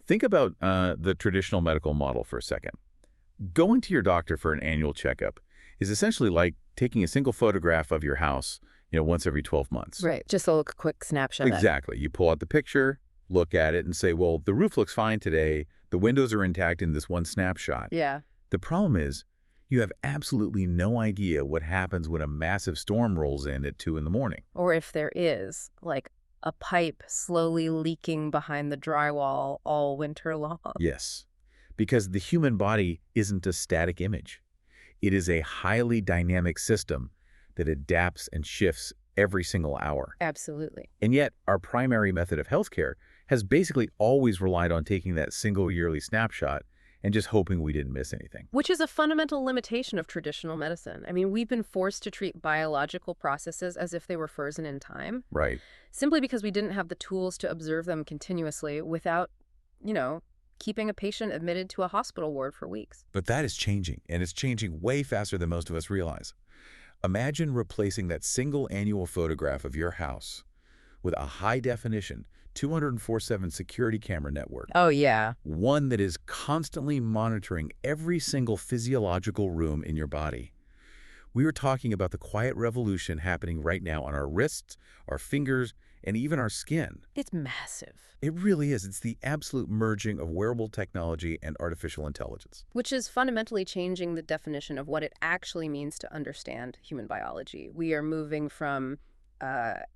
Think about the traditional medical model for a second. Going to your doctor for an annual checkup is essentially like taking a single photograph of your house, once every 12 months. Right. Just a quick snapshot. Exactly. You pull out the picture, look at it, and say, well, the roof looks fine today. The windows are intact in this one snapshot. Yeah. The problem is you have absolutely no idea what happens when a massive storm rolls in at 2 in the morning. Or if there is, like a pipe slowly leaking behind the drywall all winter long. Yes, because the human body isn't a static image. It is a highly dynamic system that adapts and shifts every single hour. Absolutely. And yet, our primary method of healthcare has basically always relied on taking that single yearly snapshot and just hoping we didn't miss anything. Which is a fundamental limitation of traditional medicine. I mean, we've been forced to treat biological processes as if they were frozen in time. Right. Simply because we didn't have the tools to observe them continuously without, keeping a patient admitted to a hospital ward for weeks. But that is changing, and it's changing way faster than most of us realize. Imagine replacing that single annual photograph of your house with a high-definition 24/7 security camera network. Oh, yeah. One that is constantly monitoring every single physiological room in your body. We are talking about the quiet revolution happening right now on our wrists, our fingers, and even our skin. It's massive. It really is. It's the absolute merging of wearable technology and artificial intelligence. Which is fundamentally changing the definition of what it actually means to understand human biology. We are moving from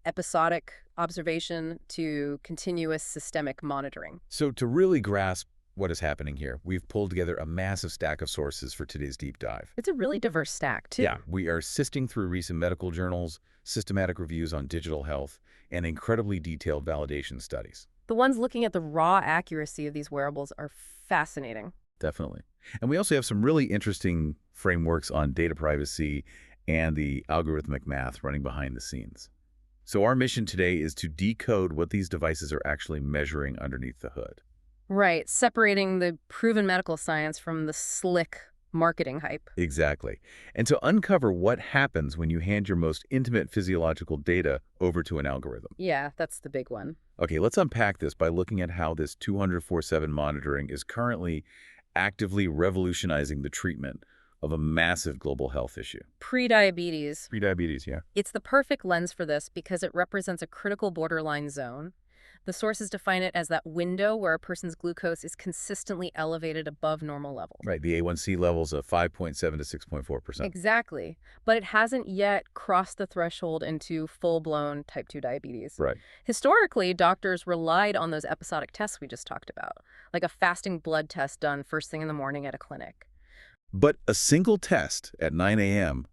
episodic observation to continuous systemic monitoring. So to really grasp what is happening here, we've pulled together a massive stack of sources for today's deep dive. It's a really diverse stack, too. Yeah, we are sifting through recent medical journals, systematic reviews on digital health, and incredibly detailed validation studies. The ones looking at the raw accuracy of these wearables are fascinating. Definitely. And we also have some really interesting frameworks on data privacy and the algorithmic math running behind the scenes. So our mission today is to decode what these devices are actually measuring underneath the hood. Right, separating the proven medical science from the slick marketing hype. Exactly. And to uncover what happens when you hand your most intimate physiological data over to an algorithm. Yeah, that's the big one. Okay, let's unpack this by looking at how this 24/7 monitoring is currently actively revolutionizing the treatment of a massive global health issue. Prediabetes. Prediabetes, yeah. It's the perfect lens for this because it represents a critical borderline zone. The sources define it as that window where a person's glucose is consistently elevated above normal levels. Right, the A1C levels of 5.7 to 6.4%. Exactly. But it hasn't yet crossed the threshold into full-blown type 2 diabetes. Right. Historically, doctors relied on those episodic tests we just talked about, like a fasting blood test done first thing in the morning at a clinic. But a single test at 9 a.m.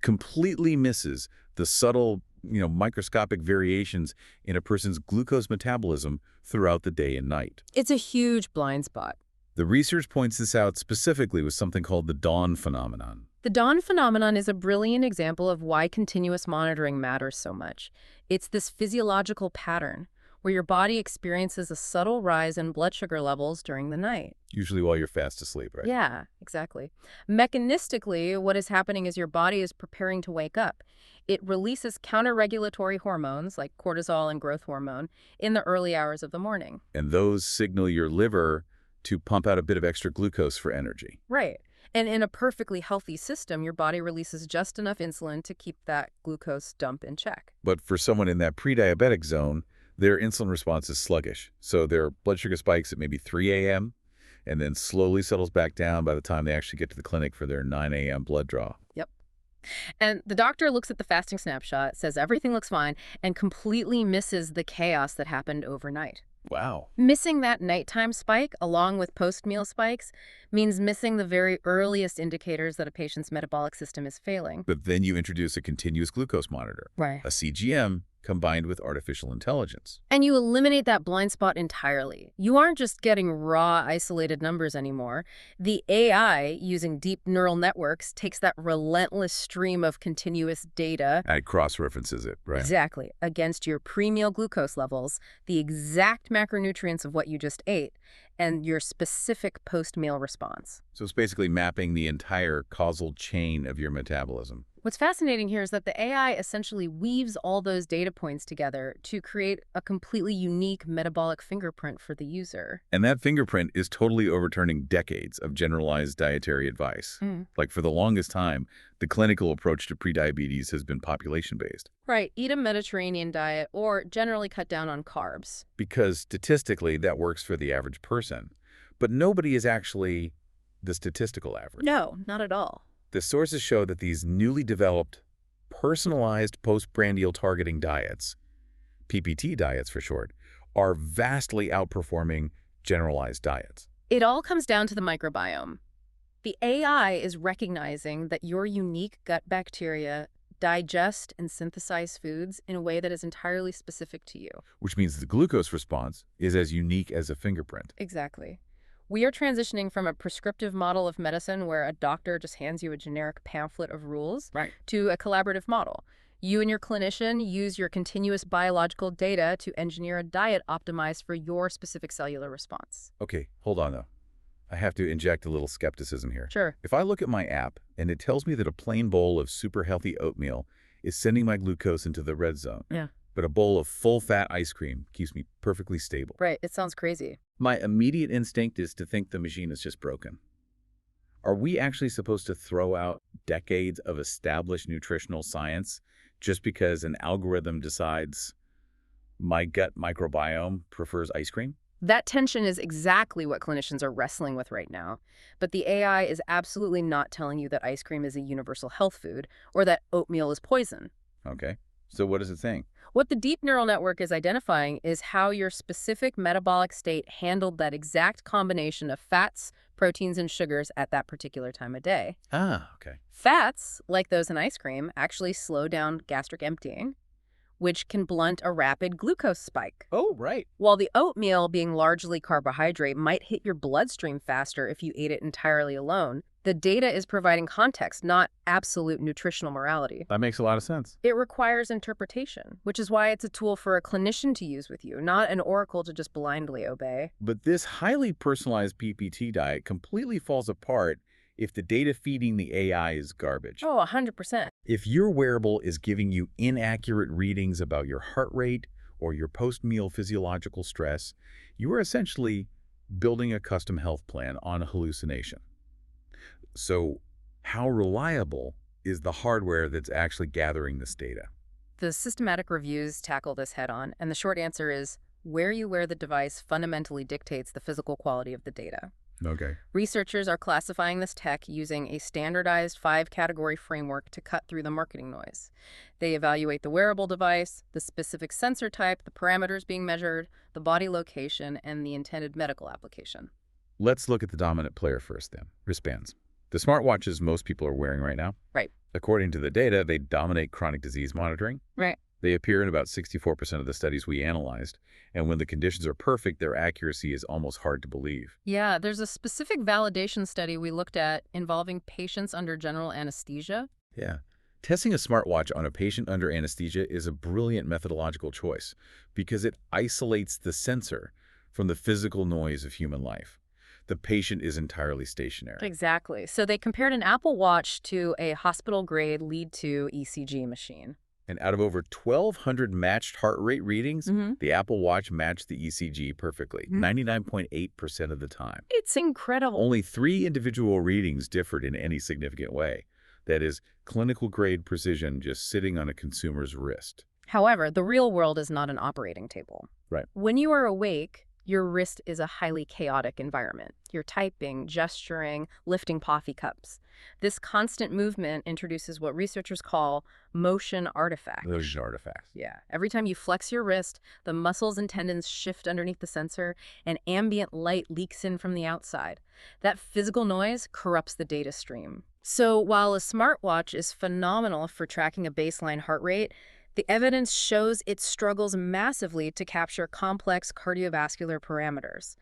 completely misses the subtle, microscopic variations in a person's glucose metabolism throughout the day and night. It's a huge blind spot. The research points this out specifically with something called the dawn phenomenon. The dawn phenomenon is a brilliant example of why continuous monitoring matters so much. It's this physiological pattern where your body experiences a subtle rise in blood sugar levels during the night. Usually while you're fast asleep, right? Yeah, exactly. Mechanistically, what is happening is your body is preparing to wake up. It releases counter-regulatory hormones like cortisol and growth hormone in the early hours of the morning. And those signal your liver to pump out a bit of extra glucose for energy. Right. And in a perfectly healthy system, your body releases just enough insulin to keep that glucose dump in check. But for someone in that pre-diabetic zone, their insulin response is sluggish. So their blood sugar spikes at maybe 3 a.m. and then slowly settles back down by the time they actually get to the clinic for their 9 a.m. blood draw. Yep. And the doctor looks at the fasting snapshot, says everything looks fine, and completely misses the chaos that happened overnight. Wow. Missing that nighttime spike, along with post-meal spikes, means missing the very earliest indicators that a patient's metabolic system is failing. But then you introduce a continuous glucose monitor, Right. a CGM, combined with artificial intelligence. And you eliminate that blind spot entirely. You aren't just getting raw, isolated numbers anymore. The AI, using deep neural networks, takes that relentless stream of continuous data. And cross-references it, right? Exactly. Against your pre-meal glucose levels, the exact macronutrients of what you just ate, and your specific post-meal response. So it's basically mapping the entire causal chain of your metabolism. What's fascinating here is that the AI essentially weaves all those data points together to create a completely unique metabolic fingerprint for the user. And that fingerprint is totally overturning decades of generalized dietary advice. Like for the longest time, the clinical approach to prediabetes has been population-based. Right, eat a Mediterranean diet or generally cut down on carbs. Because statistically, that works for the average person. But nobody is actually the statistical average. No, not at all. The sources show that these newly developed, personalized postprandial targeting diets, PPT diets for short, are vastly outperforming generalized diets. It all comes down to the microbiome. The AI is recognizing that your unique gut bacteria digest and synthesize foods in a way that is entirely specific to you. Which means the glucose response is as unique as a fingerprint. Exactly. We are transitioning from a prescriptive model of medicine where a doctor just hands you a generic pamphlet of rules to a collaborative model. You and your clinician use your continuous biological data to engineer a diet optimized for your specific cellular response. Okay, hold on though. I have to inject a little skepticism here. Sure. If I look at my app and it tells me that a plain bowl of super healthy oatmeal is sending my glucose into the red zone, but a bowl of full-fat ice cream keeps me perfectly stable. Right, it sounds crazy. My immediate instinct is to think the machine is just broken. Are we actually supposed to throw out decades of established nutritional science just because an algorithm decides my gut microbiome prefers ice cream? That tension is exactly what clinicians are wrestling with right now. But the AI is absolutely not telling you that ice cream is a universal health food or that oatmeal is poison. Okay, so what is it saying? What the deep neural network is identifying is how your specific metabolic state handled that exact combination of fats, proteins, and sugars at that particular time of day. Ah, okay. Fats, like those in ice cream, actually slow down gastric emptying, which can blunt a rapid glucose spike. Oh, right. While the oatmeal, being largely carbohydrate, might hit your bloodstream faster if you ate it entirely alone, the data is providing context, not absolute nutritional morality. That makes a lot of sense. It requires interpretation, which is why it's a tool for a clinician to use with you, not an oracle to just blindly obey. But this highly personalized PPT diet completely falls apart if the data feeding the AI is garbage. Oh, 100%. If your wearable is giving you inaccurate readings about your heart rate or your post-meal physiological stress, you are essentially building a custom health plan on a hallucination. So how reliable is the hardware that's actually gathering this data? The systematic reviews tackle this head-on, and the short answer is where you wear the device fundamentally dictates the physical quality of the data. Okay. Researchers are classifying this tech using a standardized 5-category framework to cut through the marketing noise. They evaluate the wearable device, the specific sensor type, the parameters being measured, the body location, and the intended medical application. Let's look at the dominant player first then, wristbands. The smartwatches most people are wearing right now. Right. According to the data, they dominate chronic disease monitoring. Right. They appear in about 64% of the studies we analyzed, and when the conditions are perfect, their accuracy is almost hard to believe. Yeah, there's a specific validation study we looked at involving patients under general anesthesia. Yeah. Testing a smartwatch on a patient under anesthesia is a brilliant methodological choice because it isolates the sensor from the physical noise of human life. The patient is entirely stationary. Exactly. So they compared an Apple Watch to a hospital-grade lead-2 ECG machine. And out of over 1,200 matched heart rate readings, the Apple Watch matched the ECG perfectly, 99.8% of the time. It's incredible. Only 3 individual readings differed in any significant way. That is, clinical-grade precision just sitting on a consumer's wrist. However, the real world is not an operating table. Right. When you are awake, your wrist is a highly chaotic environment. You're typing, gesturing, lifting coffee cups. This constant movement introduces what researchers call motion artifacts. Those are artifacts. Yeah. Every time you flex your wrist, the muscles and tendons shift underneath the sensor, and ambient light leaks in from the outside. That physical noise corrupts the data stream. So while a smartwatch is phenomenal for tracking a baseline heart rate, the evidence shows it struggles massively to capture complex cardiovascular parameters.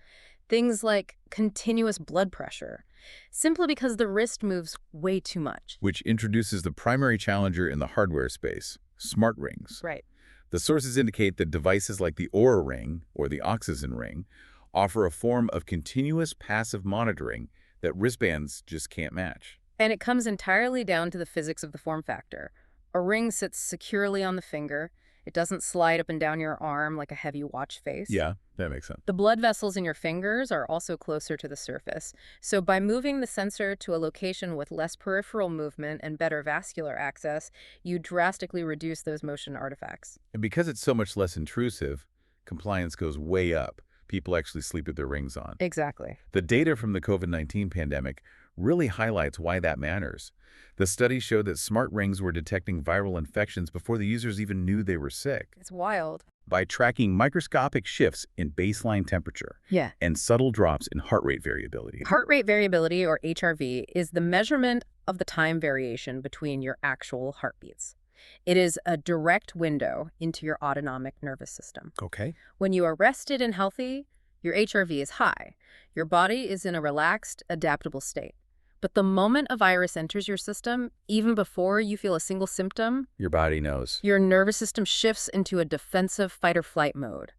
Things like continuous blood pressure, simply because the wrist moves way too much. Which introduces the primary challenger in the hardware space, smart rings. Right. The sources indicate that devices like the Oura Ring or the OXYZEN Ring offer a form of continuous passive monitoring that wristbands just can't match. And it comes entirely down to the physics of the form factor. A ring sits securely on the finger. It doesn't slide up and down your arm like a heavy watch face. Yeah, that makes sense. The blood vessels in your fingers are also closer to the surface. So by moving the sensor to a location with less peripheral movement and better vascular access, you drastically reduce those motion artifacts. And because it's so much less intrusive, compliance goes way up. People actually sleep with their rings on. Exactly. The data from the COVID-19 pandemic really highlights why that matters. The study showed that smart rings were detecting viral infections before the users even knew they were sick. It's wild. By tracking microscopic shifts in baseline temperature Yeah. and subtle drops in heart rate variability. Heart rate variability, or HRV, is the measurement of the time variation between your actual heartbeats. It is a direct window into your autonomic nervous system. Okay. When you are rested and healthy, your HRV is high. Your body is in a relaxed, adaptable state. But the moment a virus enters your system, even before you feel a single symptom, Your body knows. your nervous system shifts into a defensive fight-or-flight mode.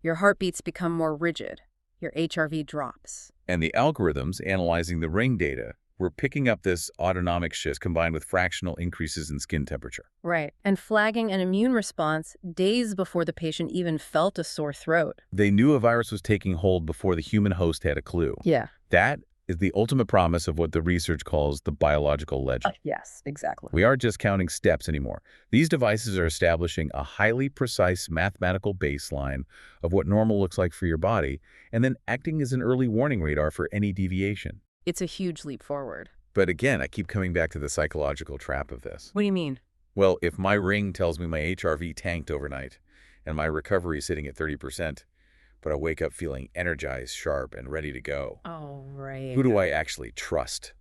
Your heartbeats become more rigid. Your HRV drops. And the algorithms analyzing the ring data were picking up this autonomic shift combined with fractional increases in skin temperature. Right. And flagging an immune response days before the patient even felt a sore throat. They knew a virus was taking hold before the human host had a clue. Yeah. That is the ultimate promise of what the research calls the biological legend. Yes, exactly. We aren't just counting steps anymore. These devices are establishing a highly precise mathematical baseline of what normal looks like for your body, and then acting as an early warning radar for any deviation. It's a huge leap forward. But again, I keep coming back to the psychological trap of this. What do you mean? Well, if my ring tells me my HRV tanked overnight and my recovery is sitting at 30%, but I wake up feeling energized, sharp, and ready to go, Oh, right. who do I actually trust?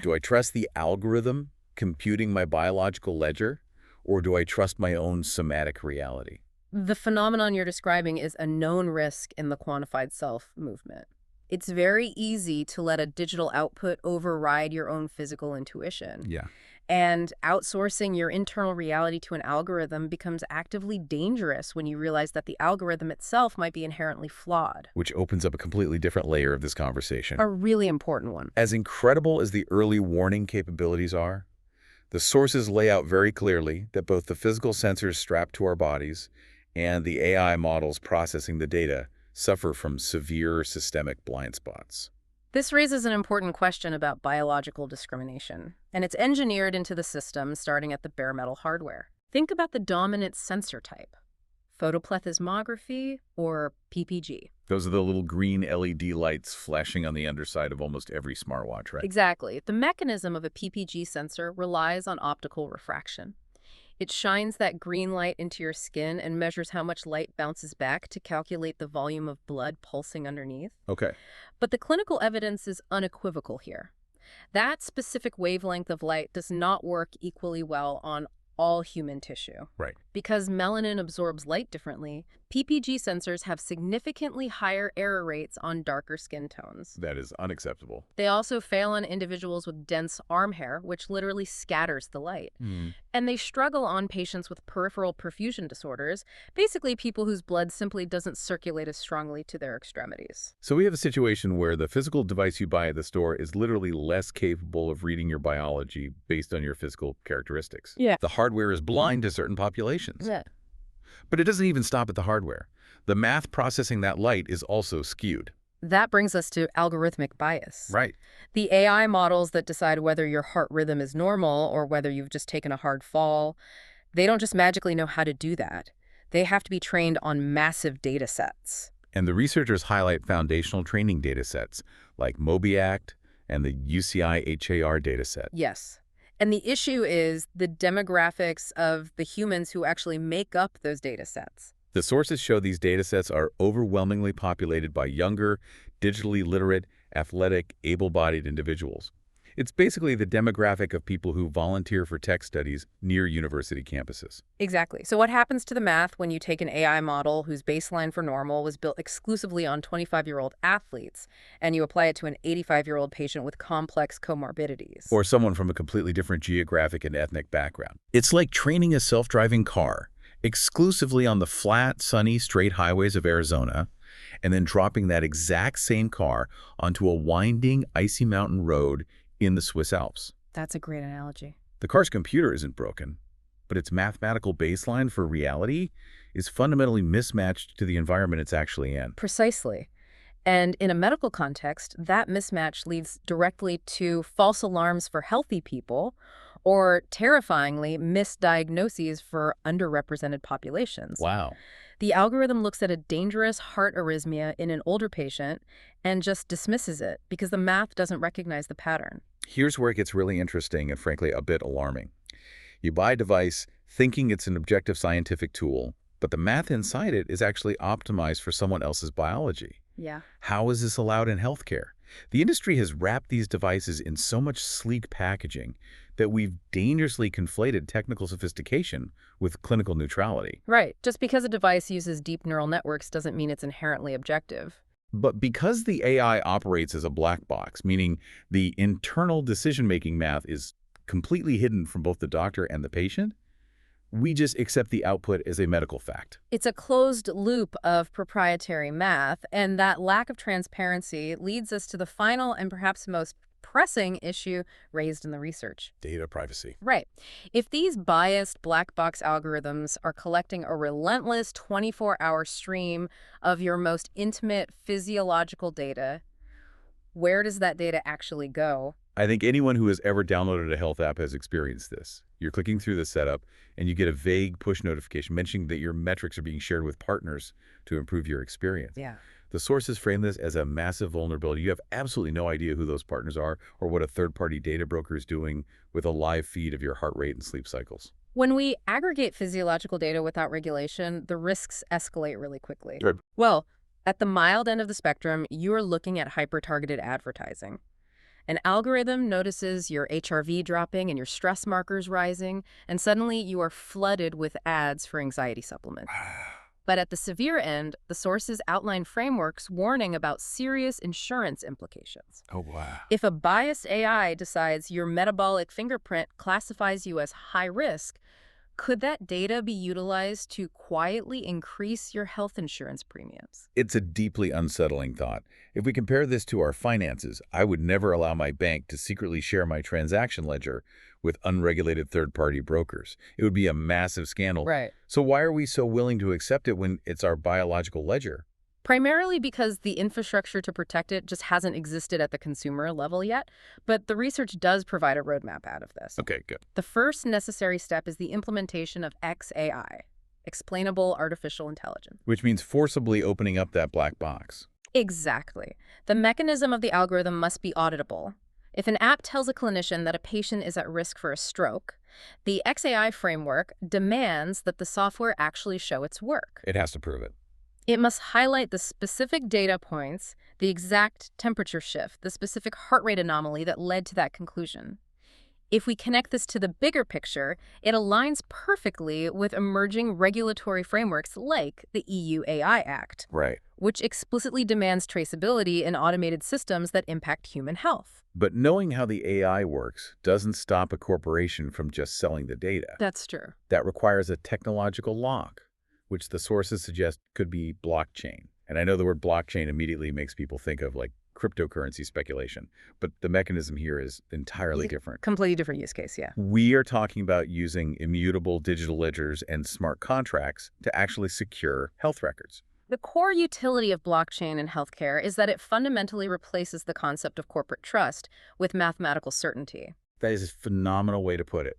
Do I trust the algorithm computing my biological ledger, or do I trust my own somatic reality? The phenomenon you're describing is a known risk in the quantified self movement. It's very easy to let a digital output override your own physical intuition. Yeah. And outsourcing your internal reality to an algorithm becomes actively dangerous when you realize that the algorithm itself might be inherently flawed. Which opens up a completely different layer of this conversation. A really important one. As incredible as the early warning capabilities are, the sources lay out very clearly that both the physical sensors strapped to our bodies and the AI models processing the data suffer from severe systemic blind spots. This raises an important question about biological discrimination, and it's engineered into the system starting at the bare metal hardware. Think about the dominant sensor type, photoplethysmography or PPG. Those are the little green LED lights flashing on the underside of almost every smartwatch, right? Exactly. The mechanism of a PPG sensor relies on optical refraction. It shines that green light into your skin and measures how much light bounces back to calculate the volume of blood pulsing underneath. Okay. But the clinical evidence is unequivocal here. That specific wavelength of light does not work equally well on all human tissue. Right. Because melanin absorbs light differently, PPG sensors have significantly higher error rates on darker skin tones. That is unacceptable. They also fail on individuals with dense arm hair, which literally scatters the light. And they struggle on patients with peripheral perfusion disorders, basically people whose blood simply doesn't circulate as strongly to their extremities. So we have a situation where the physical device you buy at the store is literally less capable of reading your biology based on your physical characteristics. Yeah. The hardware is blind to certain populations. Yeah. But it doesn't even stop at the hardware. The math processing that light is also skewed. That brings us to algorithmic bias. Right. The AI models that decide whether your heart rhythm is normal or whether you've just taken a hard fall, they don't just magically know how to do that. They have to be trained on massive data sets. And the researchers highlight foundational training data sets like MobiAct and the UCI-HAR dataset. Yes. And the issue is the demographics of the humans who actually make up those data sets. The sources show these datasets are overwhelmingly populated by younger, digitally literate, athletic, able-bodied individuals. It's basically the demographic of people who volunteer for tech studies near university campuses. Exactly. So what happens to the math when you take an AI model whose baseline for normal was built exclusively on 25-year-old athletes, and you apply it to an 85-year-old patient with complex comorbidities? Or someone from a completely different geographic and ethnic background. It's like training a self-driving car exclusively on the flat, sunny, straight highways of Arizona, and then dropping that exact same car onto a winding, icy mountain road in the Swiss Alps. That's a great analogy. The car's computer isn't broken, but its mathematical baseline for reality is fundamentally mismatched to the environment it's actually in. Precisely. And in a medical context, that mismatch leads directly to false alarms for healthy people or, terrifyingly, misdiagnoses for underrepresented populations. Wow. The algorithm looks at a dangerous heart arrhythmia in an older patient and just dismisses it because the math doesn't recognize the pattern. Here's where it gets really interesting and frankly a bit alarming. You buy a device thinking it's an objective scientific tool, but the math inside it is actually optimized for someone else's biology. Yeah. How is this allowed in healthcare? The industry has wrapped these devices in so much sleek packaging that we've dangerously conflated technical sophistication with clinical neutrality. Right. Just because a device uses deep neural networks doesn't mean it's inherently objective. But because the AI operates as a black box, meaning the internal decision-making math is completely hidden from both the doctor and the patient, we just accept the output as a medical fact. It's a closed loop of proprietary math, and that lack of transparency leads us to the final and perhaps most pressing issue raised in the research. Data privacy. Right. If these biased black box algorithms are collecting a relentless 24-hour stream of your most intimate physiological data, where does that data actually go? I think anyone who has ever downloaded a health app has experienced this. You're clicking through the setup, and you get a vague push notification mentioning that your metrics are being shared with partners to improve your experience. Yeah. The sources frame this as a massive vulnerability. You have absolutely no idea who those partners are or what a third-party data broker is doing with a live feed of your heart rate and sleep cycles. When we aggregate physiological data without regulation, the risks escalate really quickly. Right. Well, at the mild end of the spectrum, you're looking at hyper-targeted advertising. An algorithm notices your HRV dropping and your stress markers rising, and suddenly you are flooded with ads for anxiety supplements. But at the severe end, the sources outline frameworks warning about serious insurance implications. Oh, wow. If a biased AI decides your metabolic fingerprint classifies you as high risk, could that data be utilized to quietly increase your health insurance premiums? It's a deeply unsettling thought. If we compare this to our finances, I would never allow my bank to secretly share my transaction ledger with unregulated third-party brokers. It would be a massive scandal. Right. So why are we so willing to accept it when it's our biological ledger? Primarily because the infrastructure to protect it just hasn't existed at the consumer level yet, but the research does provide a roadmap out of this. Okay, good. The first necessary step is the implementation of XAI, Explainable Artificial Intelligence. Which means forcibly opening up that black box. Exactly. The mechanism of the algorithm must be auditable. If an app tells a clinician that a patient is at risk for a stroke, the XAI framework demands that the software actually show its work. It has to prove it. It must highlight the specific data points, the exact temperature shift, the specific heart rate anomaly that led to that conclusion. If we connect this to the bigger picture, it aligns perfectly with emerging regulatory frameworks like the EU AI Act, Right. which explicitly demands traceability in automated systems that impact human health. But knowing how the AI works doesn't stop a corporation from just selling the data. That's true. That requires a technological lock, which the sources suggest could be blockchain. And I know the word blockchain immediately makes people think of like cryptocurrency speculation, but the mechanism here is entirely different. Completely different use case, yeah. We are talking about using immutable digital ledgers and smart contracts to actually secure health records. The core utility of blockchain in healthcare is that it fundamentally replaces the concept of corporate trust with mathematical certainty. That is a phenomenal way to put it.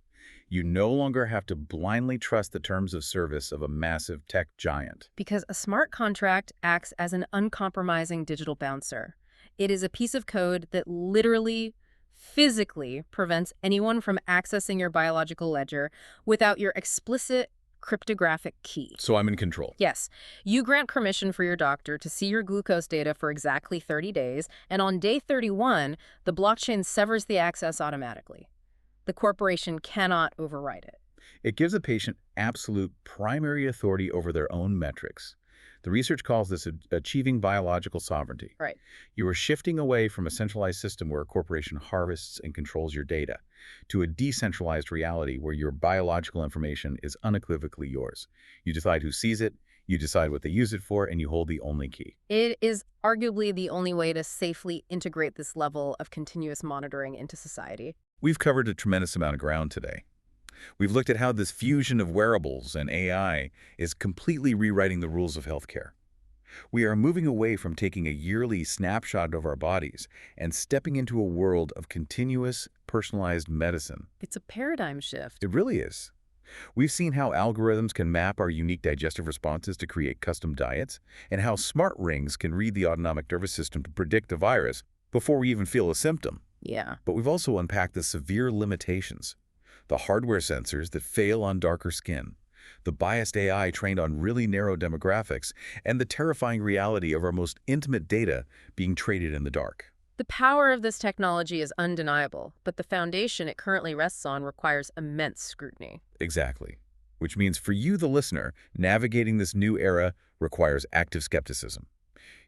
You no longer have to blindly trust the terms of service of a massive tech giant. Because a smart contract acts as an uncompromising digital bouncer. It is a piece of code that literally, physically prevents anyone from accessing your biological ledger without your explicit cryptographic key. So I'm in control. Yes, you grant permission for your doctor to see your glucose data for exactly 30 days, and on day 31, the blockchain severs the access automatically. The corporation cannot override it. It gives a patient absolute primary authority over their own metrics. The research calls this achieving biological sovereignty. Right. You are shifting away from a centralized system where a corporation harvests and controls your data to a decentralized reality where your biological information is unequivocally yours. You decide who sees it, you decide what they use it for, and you hold the only key. It is arguably the only way to safely integrate this level of continuous monitoring into society. We've covered a tremendous amount of ground today. We've looked at how this fusion of wearables and AI is completely rewriting the rules of healthcare. We are moving away from taking a yearly snapshot of our bodies and stepping into a world of continuous, personalized medicine. It's a paradigm shift. It really is. We've seen how algorithms can map our unique digestive responses to create custom diets, and how smart rings can read the autonomic nervous system to predict a virus before we even feel a symptom. Yeah. But we've also unpacked the severe limitations, the hardware sensors that fail on darker skin, the biased AI trained on really narrow demographics, and the terrifying reality of our most intimate data being traded in the dark. The power of this technology is undeniable, but the foundation it currently rests on requires immense scrutiny. Exactly. Which means for you, the listener, navigating this new era requires active skepticism.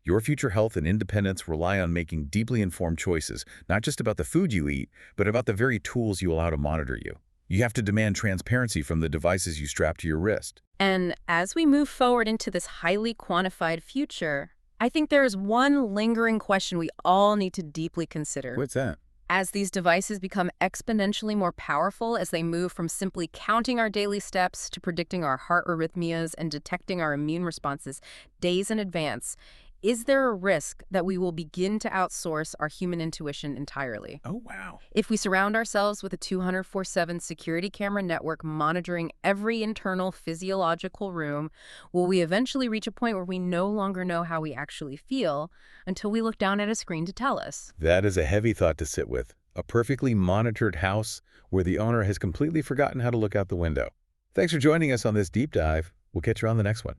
Your future health and independence rely on making deeply informed choices, not just about the food you eat, but about the very tools you allow to monitor you. You have to demand transparency from the devices you strap to your wrist. And as we move forward into this highly quantified future, I think there is one lingering question we all need to deeply consider. What's that? As these devices become exponentially more powerful, as they move from simply counting our daily steps to predicting our heart arrhythmias and detecting our immune responses days in advance, is there a risk that we will begin to outsource our human intuition entirely? Oh, wow. If we surround ourselves with a 24/7 security camera network monitoring every internal physiological room, will we eventually reach a point where we no longer know how we actually feel until we look down at a screen to tell us? That is a heavy thought to sit with. A perfectly monitored house where the owner has completely forgotten how to look out the window. Thanks for joining us on this deep dive. We'll catch you on the next one.